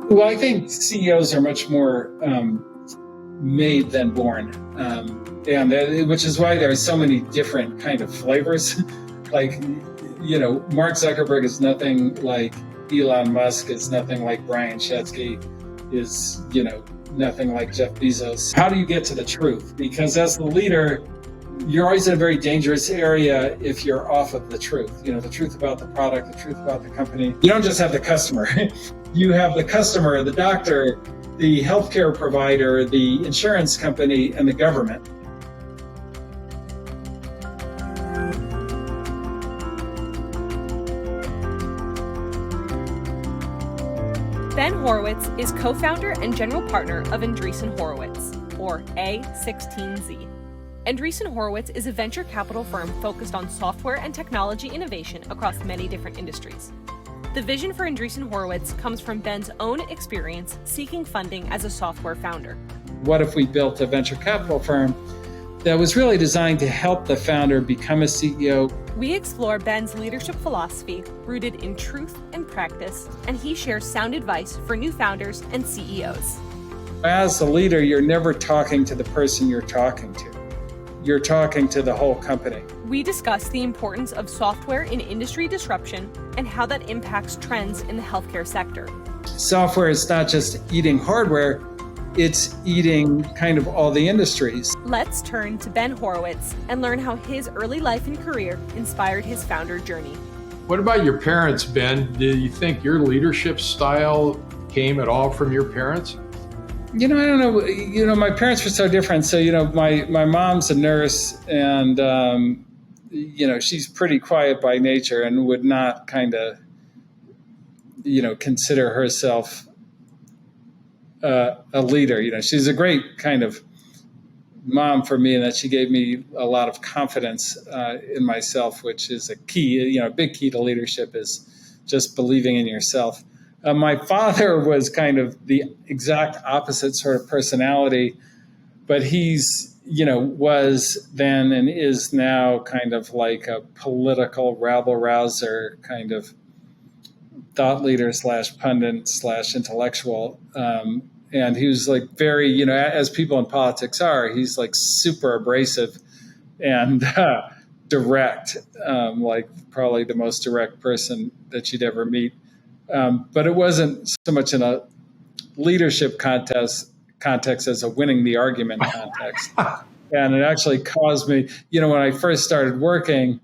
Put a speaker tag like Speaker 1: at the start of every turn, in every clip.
Speaker 1: Well, I think CEOs are much more made than born, which is why there are so many different kind of flavors. Like, Mark Zuckerberg is nothing like Elon Musk, is nothing like Brian Chesky, is nothing like Jeff Bezos. How do you get to the truth? Because as the leader, you're always in a very dangerous area if you're off of the truth. The truth about the product, the truth about the company. You don't just have the customer. You have the customer, the doctor, the healthcare provider, the insurance company, and the government.
Speaker 2: Ben Horowitz is co-founder and general partner of Andreessen Horowitz, or A16Z. Andreessen Horowitz is a venture capital firm focused on software and technology innovation across many different industries. The vision for Andreessen Horowitz comes from Ben's own experience seeking funding as a software founder.
Speaker 1: What if we built a venture capital firm that was really designed to help the founder become a CEO?
Speaker 2: We explore Ben's leadership philosophy rooted in truth and practice, and he shares sound advice for new founders and CEOs.
Speaker 1: As a leader, you're never talking to the person you're talking to. You're talking to the whole company.
Speaker 2: We discuss the importance of software in industry disruption and how that impacts trends in the healthcare sector.
Speaker 1: Software is not just eating hardware, it's eating kind of all the industries.
Speaker 2: Let's turn to Ben Horowitz and learn how his early life and career inspired his founder journey.
Speaker 3: What about your parents, Ben? Do you think your leadership style came at all from your parents?
Speaker 1: I don't know. My parents were so different. So, my mom's a nurse and, she's pretty quiet by nature and would not kind of, consider herself a leader. She's a great kind of mom for me in that she gave me a lot of confidence in myself, which is a key, a big key to leadership is just believing in yourself. My father was kind of the exact opposite sort of personality, but he's, was then and is now kind of like a political rabble-rouser kind of thought leader / pundit / intellectual. And he was like very, as people in politics are, he's like super abrasive and direct, like probably the most direct person that you'd ever meet. But it wasn't so much in a leadership context as a winning the argument context. And it actually caused me, when I first started working,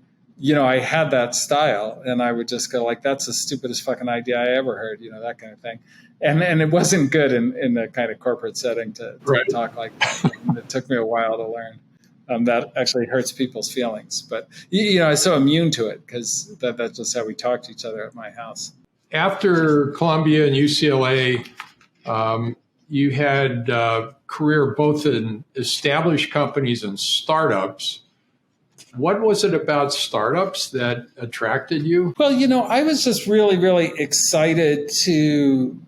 Speaker 1: I had that style and I would just go like, that's the stupidest fucking idea I ever heard, that kind of thing. And it wasn't good in the kind of corporate setting to talk like that. It took me a while to learn. That actually hurts people's feelings. But, I was so immune to it because that's just how we talk to each other at my house.
Speaker 3: After Columbia and UCLA, you had a career both in established companies and startups. What was it about startups that attracted you?
Speaker 1: Well, I was just really, really excited to,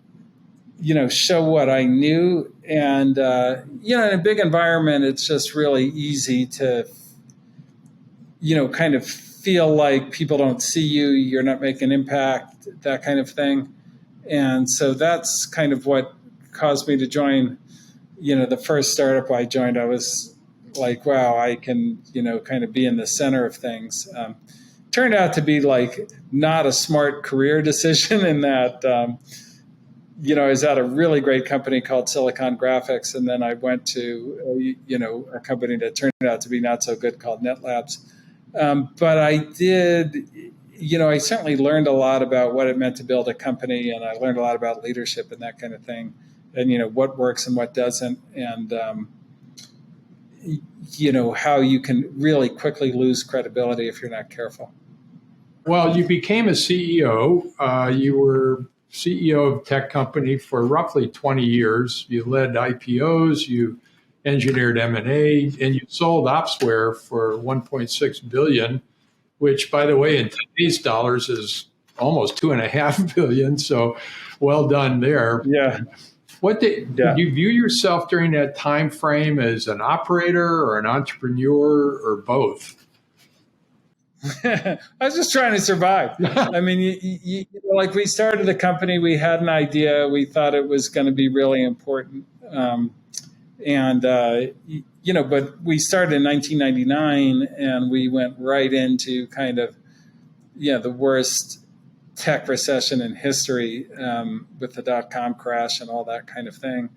Speaker 1: show what I knew. And, in a big environment, it's just really easy to, kind of feel like people don't see you, you're not making impact, that kind of thing. And so that's kind of what caused me to join, the first startup I joined. I was like, wow, I can, kind of be in the center of things. Turned out to be like not a smart career decision in that, I was at a really great company called Silicon Graphics. And then I went to, a company that turned out to be not so good called NetLabs. But I did, I certainly learned a lot about what it meant to build a company, and I learned a lot about leadership and that kind of thing, and, what works and what doesn't, and, how you can really quickly lose credibility if you're not careful.
Speaker 3: Well, you became a CEO. You were CEO of a tech company for roughly 20 years. You led IPOs, you engineered M&A, and you sold Opsware for $1.6 billion, which, by the way, in today's dollars is almost $2.5 billion. So well done there.
Speaker 1: Yeah.
Speaker 3: Did you view yourself during that time frame as an operator or an entrepreneur or both?
Speaker 1: I was just trying to survive. I mean, like we started the company, we had an idea, we thought it was going to be really important. But we started in 1999 and we went right into kind of, the worst tech recession in history with the dot-com crash and all that kind of thing.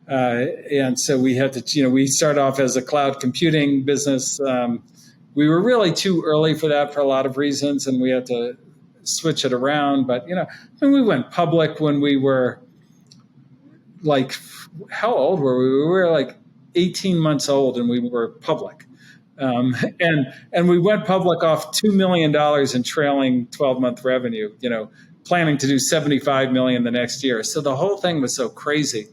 Speaker 1: And so we had to, we started off as a cloud computing business. We were really too early for that for a lot of reasons, and we had to switch it around. But, we went public when we were like, how old were we? We were like 18 months old and we were public. And we went public off $2 million in trailing 12-month revenue, planning to do $75 million the next year. So the whole thing was so crazy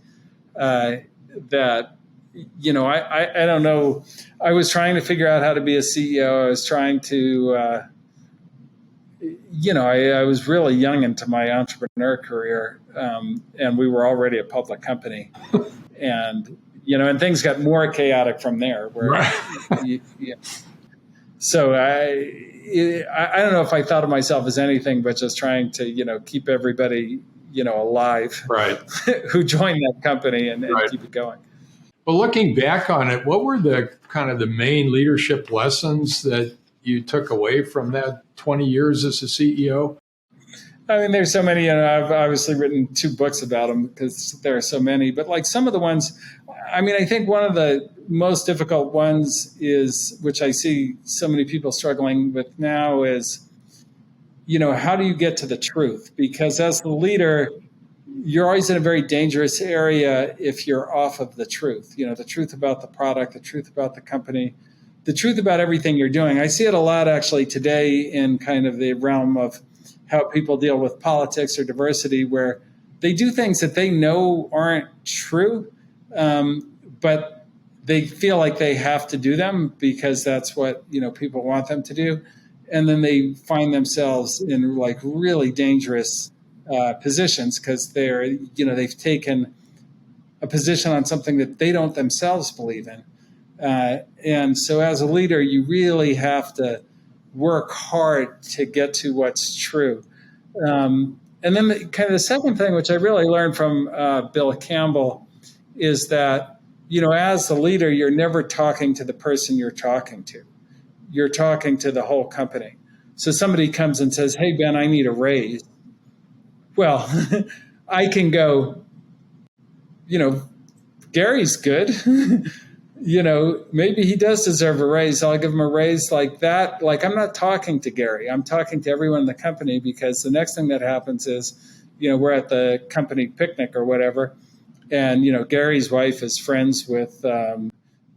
Speaker 1: that, I don't know. I was trying to figure out how to be a CEO. I was trying to, I was really young into my entrepreneur career, and we were already a public company. And things got more chaotic from there. So I don't know if I thought of myself as anything but just trying to, keep everybody, alive,
Speaker 3: right,
Speaker 1: who joined that company and
Speaker 3: right.
Speaker 1: Keep it going.
Speaker 3: Well, looking back on it, what were the kind of the main leadership lessons that you took away from that 20 years as a CEO?
Speaker 1: I mean, there's so many, I've obviously written 2 books about them because there are so many, but like some of the ones, I think one of the most difficult ones is, which I see so many people struggling with now is, how do you get to the truth? Because as the leader, you're always in a very dangerous area if you're off of the truth, the truth about the product, the truth about the company, the truth about everything you're doing. I see it a lot actually today in kind of the realm of how people deal with politics or diversity, where they do things that they know aren't true, but they feel like they have to do them because that's what, people want them to do. And then they find themselves in like really dangerous positions because they've taken a position on something that they don't themselves believe in. And so as a leader, you really have to work hard to get to what's true. And then the second thing, which I really learned from Bill Campbell, is that, as the leader, you're never talking to the person you're talking to. You're talking to the whole company. So somebody comes and says, "Hey, Ben, I need a raise." Well, I can go, Gary's good. Maybe he does deserve a raise. I'll give him a raise like that. Like, I'm not talking to Gary. I'm talking to everyone in the company, because the next thing that happens is, we're at the company picnic or whatever. And, Gary's wife is friends with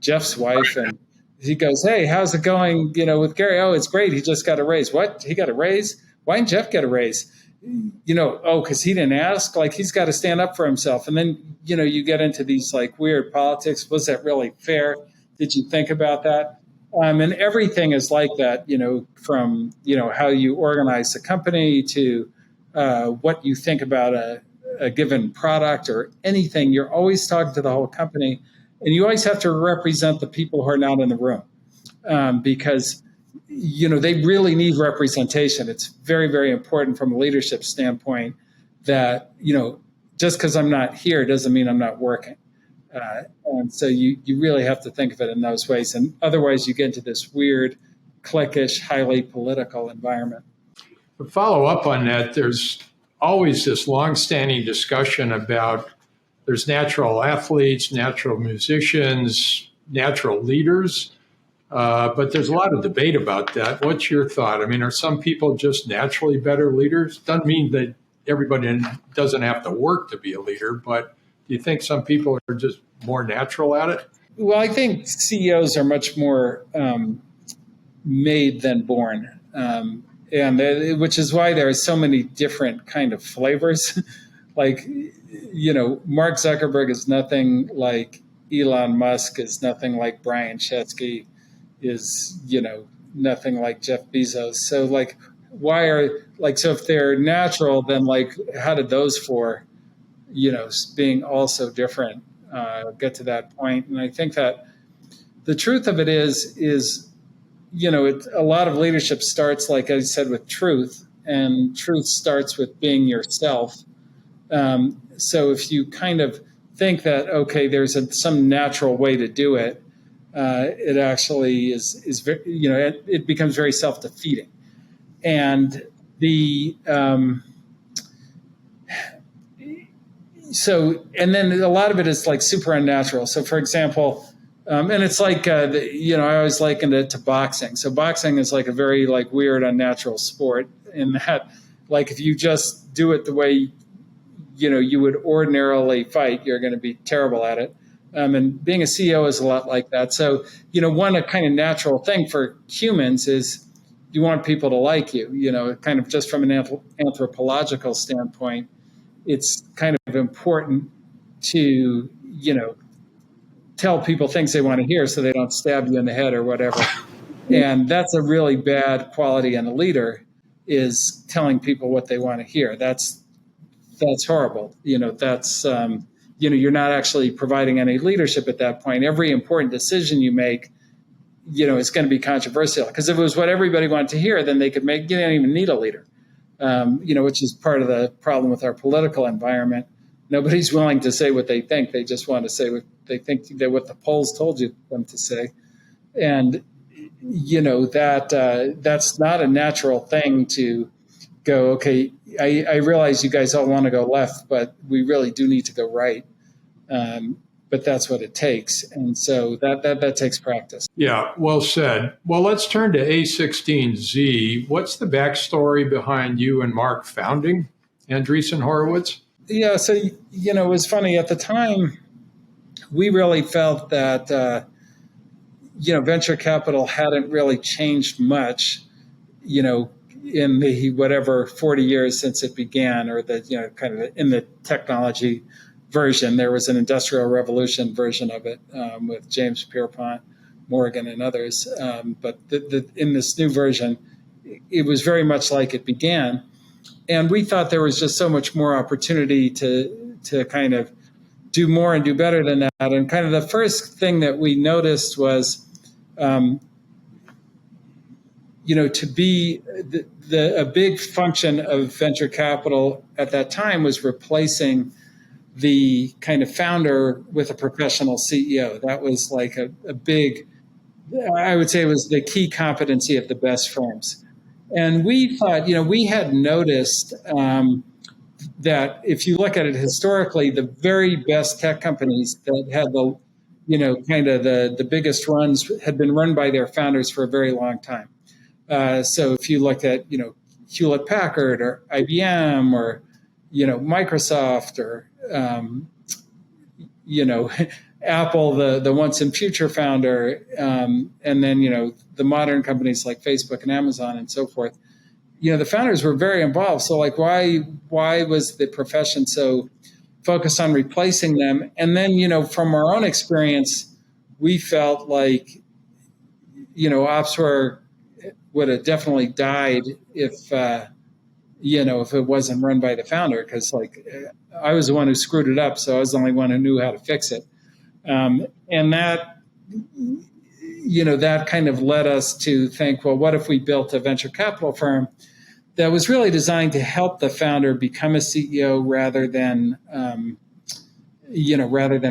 Speaker 1: Jeff's wife. And he goes, "Hey, how's it going, with Gary?" "Oh, it's great. He just got a raise." "What? He got a raise? Why didn't Jeff get a raise?" "Oh, because he didn't ask." Like, he's got to stand up for himself. And then, you get into these like weird politics. Was that really fair? Did you think about that? And everything is like that, from, how you organize the company to what you think about a given product or anything. You're always talking to the whole company, and you always have to represent the people who are not in the room, because they really need representation. It's very, very important from a leadership standpoint that, just because I'm not here doesn't mean I'm not working. And so you really have to think of it in those ways. And otherwise you get into this weird, cliquish, highly political environment.
Speaker 3: To follow up on that, there's always this long-standing discussion about there's natural athletes, natural musicians, natural leaders. But there's a lot of debate about that. What's your thought? Are some people just naturally better leaders? Doesn't mean that everybody doesn't have to work to be a leader, but do you think some people are just more natural at it?
Speaker 1: Well, I think CEOs are much more made than born, which is why there are so many different kind of flavors. Like, Mark Zuckerberg is nothing like Elon Musk, is nothing like Brian Chesky, is, nothing like Jeff Bezos. So so if they're natural, then how did those four, being also different, get to that point? And I think that the truth of it is, a lot of leadership starts, like I said, with truth, and truth starts with being yourself. So if you kind of think that, okay, there's some natural way to do it, it actually is very, it becomes very self-defeating. And and then a lot of it is like super unnatural. So for example, and it's like, I always liken it to boxing. So boxing is like a very like weird, unnatural sport in that, like, if you just do it the way, you would ordinarily fight, you're going to be terrible at it. And being a CEO is a lot like that. So, one kind of natural thing for humans is you want people to like you, kind of just from an anthropological standpoint, it's kind of important to, tell people things they want to hear so they don't stab you in the head or whatever. And that's a really bad quality in a leader, is telling people what they want to hear. That's horrible. That's, you're not actually providing any leadership at that point. Every important decision you make, is going to be controversial, because if it was what everybody wanted to hear, then they could you don't even need a leader, which is part of the problem with our political environment. Nobody's willing to say what they think. They just want to say what they think, what the polls told them to say. And, that's not a natural thing to go, okay, I realize you guys all want to go left, but we really do need to go right. But that's what it takes. And so that takes practice.
Speaker 3: Yeah, well said. Well, let's turn to A16Z. What's the backstory behind you and Mark founding Andreessen Horowitz?
Speaker 1: Yeah, so, it was funny. At the time, we really felt that, venture capital hadn't really changed much, in the whatever 40 years since it began, or the, kind of in the technology version. There was an industrial revolution version of it with James Pierpont Morgan and others. But in this new version, it was very much like it began. And we thought there was just so much more opportunity to kind of do more and do better than that. And kind of the first thing that we noticed was, to be a big function of venture capital at that time was replacing the kind of founder with a professional CEO. That was like a big, I would say it was the key competency of the best firms. And we thought, we had noticed that if you look at it historically, the very best tech companies that had kind of the biggest runs had been run by their founders for a very long time. So if you looked at, Hewlett-Packard or IBM or, Microsoft or, Apple, the once and future founder, and then, the modern companies like Facebook and Amazon and so forth, the founders were very involved. So like, why was the profession so focused on replacing them? And then, from our own experience, we felt like, Opsware would have definitely died if it wasn't run by the founder, because I was the one who screwed it up, so I was the only one who knew how to fix it. And that, that kind of led us to think, well, what if we built a venture capital firm that was really designed to help the founder become a CEO rather than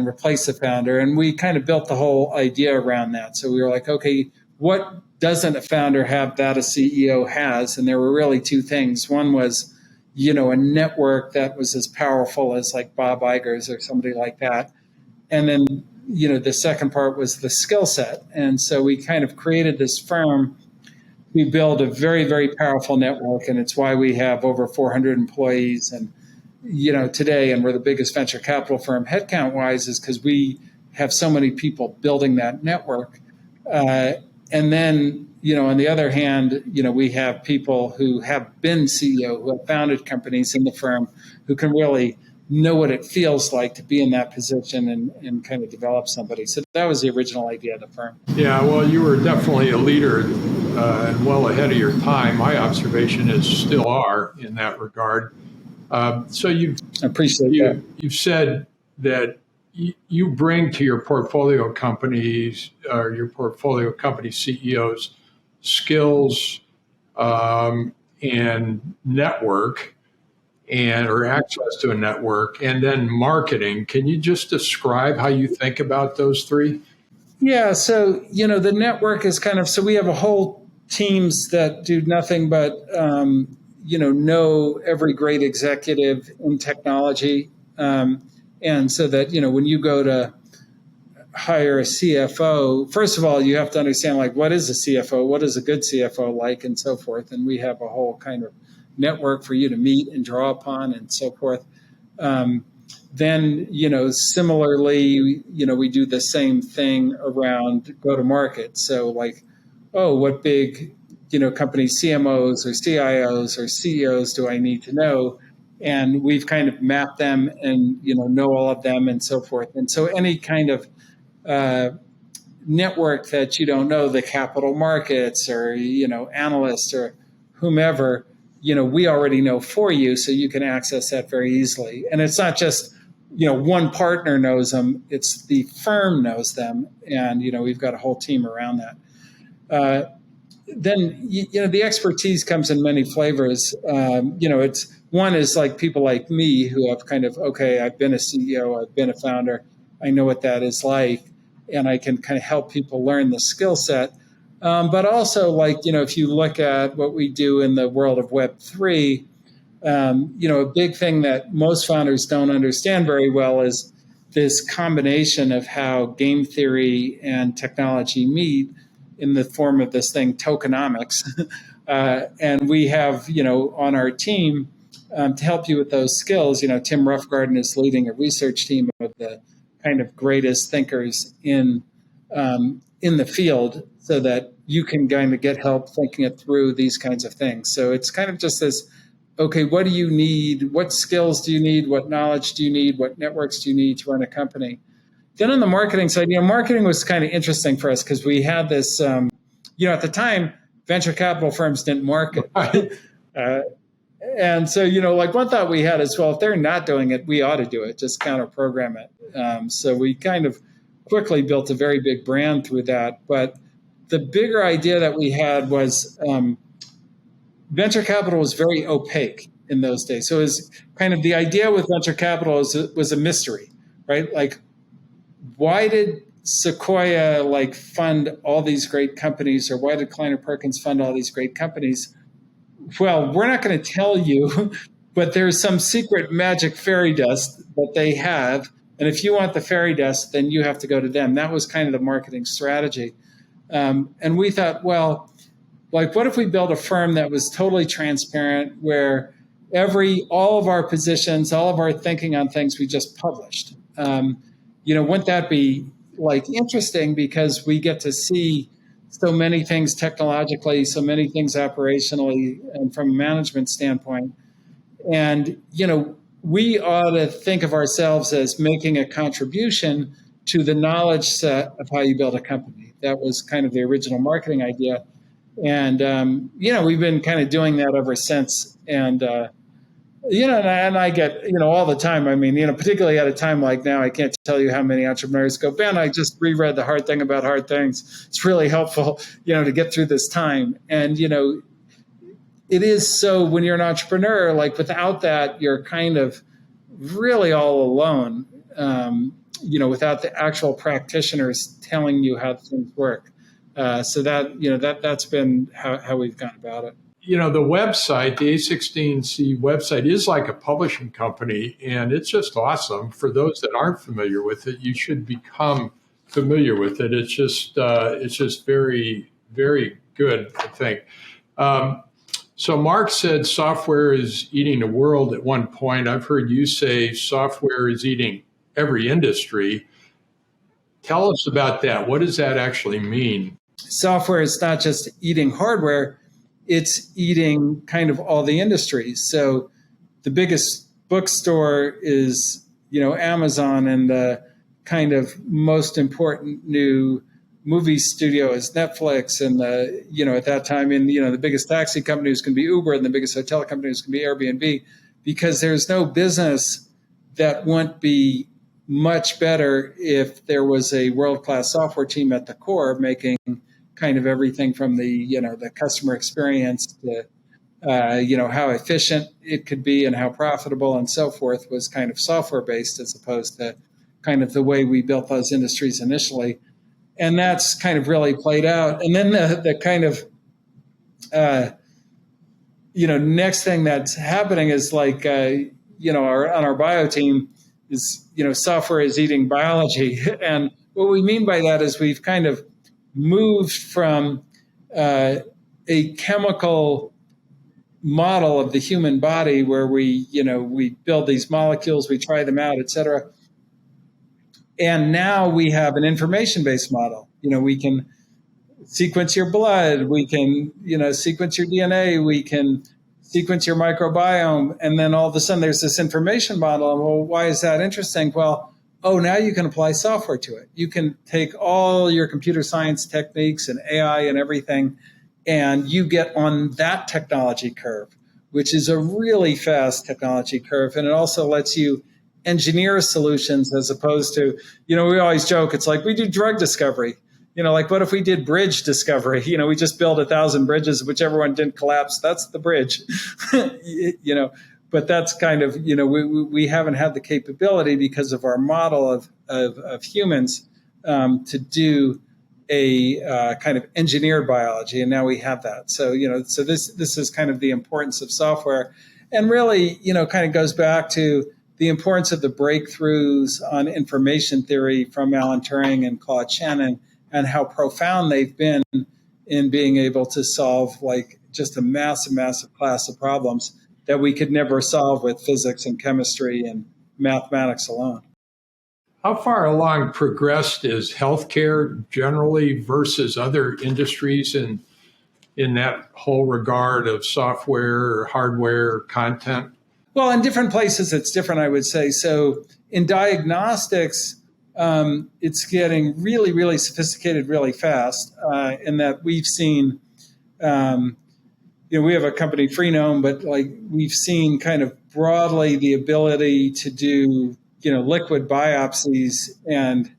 Speaker 1: replace the founder? And we kind of built the whole idea around that. So we were like, okay, what doesn't a founder have that a CEO has? And there were really two things. One was, a network that was as powerful as like Bob Iger's or somebody like that. And then, the second part was the skill set. And so we kind of created this firm. We build a very, very powerful network, and it's why we have over 400 employees. And, today, and we're the biggest venture capital firm headcount-wise, is because we have so many people building that network. And then, on the other hand, we have people who have been CEO, who have founded companies in the firm, who can really know what it feels like to be in that position and kind of develop somebody. So that was the original idea of the firm.
Speaker 3: Yeah, well, you were definitely a leader and well ahead of your time. My observation is still are in that regard. So I appreciate that. You've said that you bring to your portfolio companies or your portfolio company CEOs skills, and network, or access to a network, and then marketing. Can you just describe how you think about those three?
Speaker 1: Yeah. So, the network is so we have a whole teams that do nothing but, know every great executive in technology. And so that, when you go to hire a CFO, first of all, you have to understand, what is a CFO? What is a good CFO like, and so forth. And we have a whole kind of network for you to meet and draw upon and so forth. Then, similarly, we do the same thing around go-to-market. So what big, company CMOs or CIOs or CEOs do I need to know? And we've kind of mapped them and, know all of them and so forth. And so any kind of network that you don't know, the capital markets or, analysts or whomever, we already know for you, so you can access that very easily. And it's not just, one partner knows them, it's the firm knows them. And, we've got a whole team around that. Then, the expertise comes in many flavors. It's one is people like me who have I've been a CEO, I've been a founder, I know what that is like, and I can kind of help people learn the skill set. But also, if you look at what we do in the world of Web3, a big thing that most founders don't understand very well is this combination of how game theory and technology meet in the form of this thing, tokenomics. And we have, on our team to help you with those skills, Tim Roughgarden is leading a research team of the kind of greatest thinkers in the field, so that you can kind of get help thinking it through these kinds of things. So it's kind of just this, okay, what do you need? What skills do you need? What knowledge do you need? What networks do you need to run a company? Then on the marketing side, marketing was kind of interesting for us because we had this, at the time, venture capital firms didn't market. And so, one thought we had is, well, if they're not doing it, we ought to do it, just counter program it. So we kind of quickly built a very big brand through that. But the bigger idea that we had was venture capital was very opaque in those days. So it was kind of the idea with venture capital was a mystery, right? Why did Sequoia fund all these great companies, or why did Kleiner Perkins fund all these great companies? Well, we're not going to tell you, but there's some secret magic fairy dust that they have. And if you want the fairy dust, then you have to go to them. That was kind of the marketing strategy. And we thought, well, what if we built a firm that was totally transparent, where all of our positions, all of our thinking on things we just published? Wouldn't that be interesting, because we get to see so many things technologically, so many things operationally, and from a management standpoint. And, we ought to think of ourselves as making a contribution to the knowledge set of how you build a company. That was kind of the original marketing idea. And, we've been kind of doing that ever since. And, and I get, all the time, particularly at a time like now, I can't tell you how many entrepreneurs go, Ben, I just reread The Hard Thing About Hard Things. It's really helpful, to get through this time. And, it is so when you're an entrepreneur, without that, you're kind of really all alone, without the actual practitioners telling you how things work. So that's been how we've gone about it.
Speaker 3: The website, the A16Z website, is like a publishing company, and it's just awesome. For those that aren't familiar with it, you should become familiar with it. It's just very, very good, I think. So Mark said software is eating the world at one point. I've heard you say software is eating every industry. Tell us about that. What does that actually mean?
Speaker 1: Software is not just eating hardware, it's eating kind of all the industries. So the biggest bookstore is, Amazon, and the kind of most important new movie studio is Netflix. And at that time, the biggest taxi company was going to be Uber, and the biggest hotel company was going to be Airbnb, because there's no business that wouldn't be much better if there was a world-class software team at the core making kind of everything from the customer experience to, how efficient it could be and how profitable and so forth was kind of software based as opposed to kind of the way we built those industries initially. And that's kind of really played out. And then the kind of, next thing that's happening is like, on our bio team is, software is eating biology. And what we mean by that is we've kind of moved from a chemical model of the human body where we build these molecules, we try them out, et cetera. And now we have an information-based model. We can sequence your blood, we can, sequence your DNA, we can sequence your microbiome, and then all of a sudden there's this information model. And well, why is that interesting? Well, now you can apply software to it. You can take all your computer science techniques and AI and everything, and you get on that technology curve, which is a really fast technology curve. And it also lets you engineer solutions as opposed to, we always joke, it's like we do drug discovery. Like what if we did bridge discovery? We just build 1,000 bridges, whichever one didn't collapse, that's the bridge. But that's kind of, we haven't had the capability because of our model of humans to do a kind of engineered biology, and now we have that. So, so this is kind of the importance of software, and really, kind of goes back to the importance of the breakthroughs on information theory from Alan Turing and Claude Shannon, and how profound they've been in being able to solve like just a massive class of problems that we could never solve with physics and chemistry and mathematics alone.
Speaker 3: How far along progressed is healthcare generally versus other industries in that whole regard of software or hardware or content?
Speaker 1: Well, in different places, it's different, I would say. So in diagnostics, it's getting really, really sophisticated really fast in that we've seen, we have a company, Freenome, but like we've seen kind of broadly the ability to do, liquid biopsies and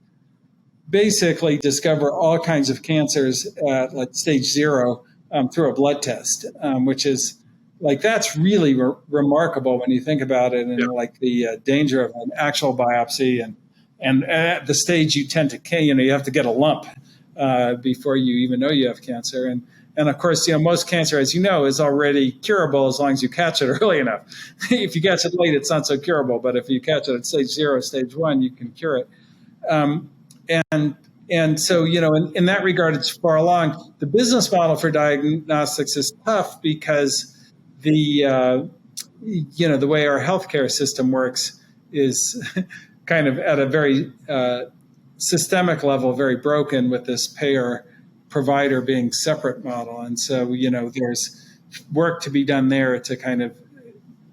Speaker 1: basically discover all kinds of cancers at like stage 0 through a blood test, which is like, that's really remarkable when you think about it, and like the danger of an actual biopsy and at the stage you tend to, you have to get a lump before you even know you have cancer. And of course, most cancer, as you know, is already curable as long as you catch it early enough. If you catch it late, it's not so curable. But if you catch it at stage 0, stage 1, you can cure it. And so, in that regard, it's far along. The business model for diagnostics is tough because the way our healthcare system works is kind of at a very systemic level, very broken with this payer provider being separate model. And so, there's work to be done there to kind of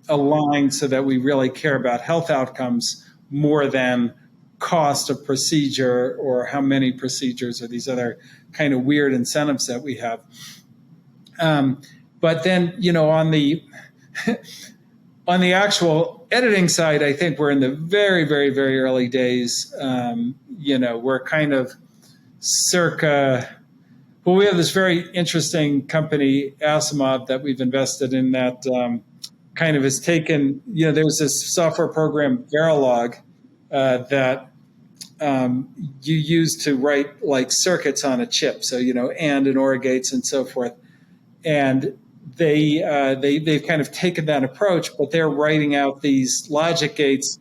Speaker 1: align so that we really care about health outcomes more than cost of procedure or how many procedures or these other kind of weird incentives that we have. But then, on the actual editing side, I think we're in the very, very, very early days. We're kind of circa, well, we have this very interesting company, Asimov, that we've invested in that kind of has taken, there's this software program, Verilog, that you use to write like circuits on a chip. So, and OR gates and so forth. And they've kind of taken that approach, but they're writing out these logic gates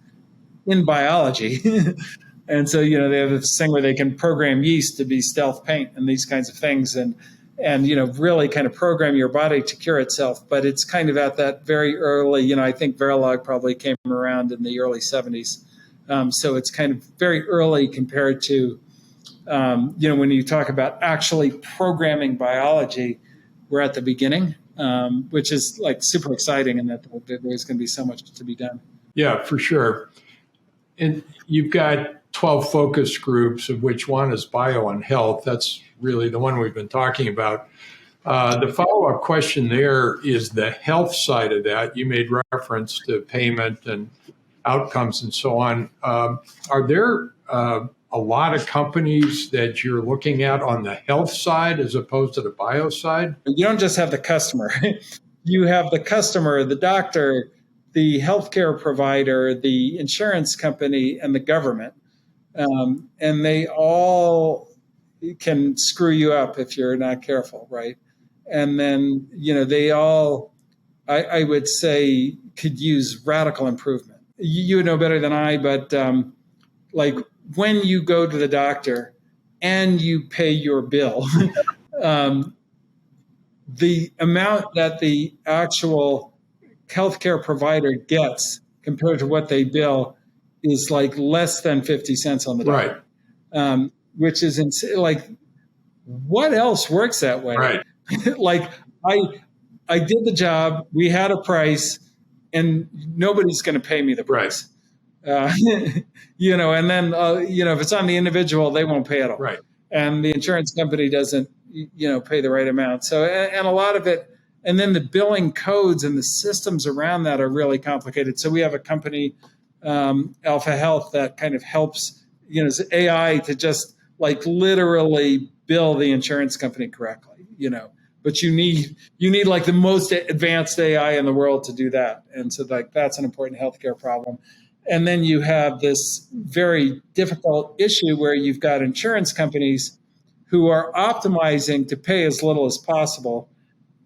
Speaker 1: in biology. And so, they have this thing where they can program yeast to be stealth paint and these kinds of things and really kind of program your body to cure itself. But it's kind of at that very early, I think Verilog probably came around in the early 70s. So it's kind of very early compared to, when you talk about actually programming biology, we're at the beginning, which is like super exciting and that there's going to be so much to be done. Yeah,
Speaker 3: for sure. And you've got 12 focus groups, of which one is bio and health. That's really the one we've been talking about. The follow-up question there is the health side of that. You made reference to payment and outcomes and so on. Are there a lot of companies that you're looking at on the health side as opposed to the bio side?
Speaker 1: You don't just have the customer. You have the customer, the doctor, the healthcare provider, the insurance company, and the government. And they all can screw you up if you're not careful, right? And then, they all, I would say, could use radical improvement. You would know better than I, but like when you go to the doctor and you pay your bill, the amount that the actual healthcare provider gets compared to what they bill is like less than 50 cents on the dollar.
Speaker 3: Right.
Speaker 1: Which is like, what else works that way?
Speaker 3: Right.
Speaker 1: Like I did the job, we had a price, and nobody's going to pay me the price. Right. And then, if it's on the individual, they won't pay at all.
Speaker 3: Right.
Speaker 1: And the insurance company doesn't, pay the right amount. So, and a lot of it, and then the billing codes and the systems around that are really complicated. So we have a company, Alpha Health, that kind of helps, it's AI to just like literally bill the insurance company correctly, but you need like the most advanced AI in the world to do that. And so like that's an important healthcare problem. And then you have this very difficult issue where you've got insurance companies who are optimizing to pay as little as possible.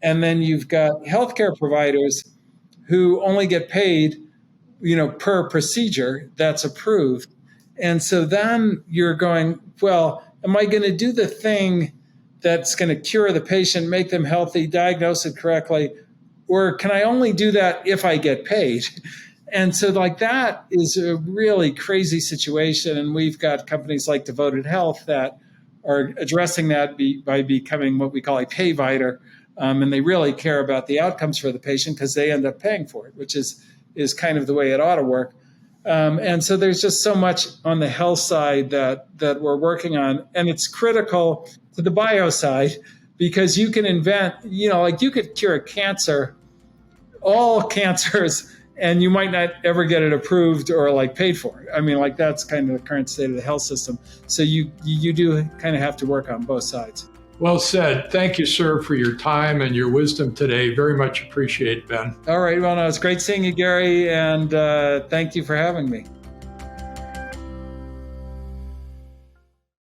Speaker 1: And then you've got healthcare providers who only get paid, per procedure that's approved. And so then you're going, well, am I going to do the thing that's going to cure the patient, make them healthy, diagnose it correctly? Or can I only do that if I get paid? And so like that is a really crazy situation. And we've got companies like Devoted Health that are addressing that by becoming what we call a payvider. And they really care about the outcomes for the patient because they end up paying for it, which is kind of the way it ought to work. And so there's just so much on the health side that we're working on. And it's critical to the bio side because you can invent, like you could cure cancer, all cancers, and you might not ever get it approved or like paid for. I mean, like that's kind of the current state of the health system. So you do kind of have to work on both sides.
Speaker 3: Well said. Thank you, sir, for your time and your wisdom today. Very much appreciate it, Ben.
Speaker 1: All right. Well, no, it's great seeing you, Gary. And thank you for having me.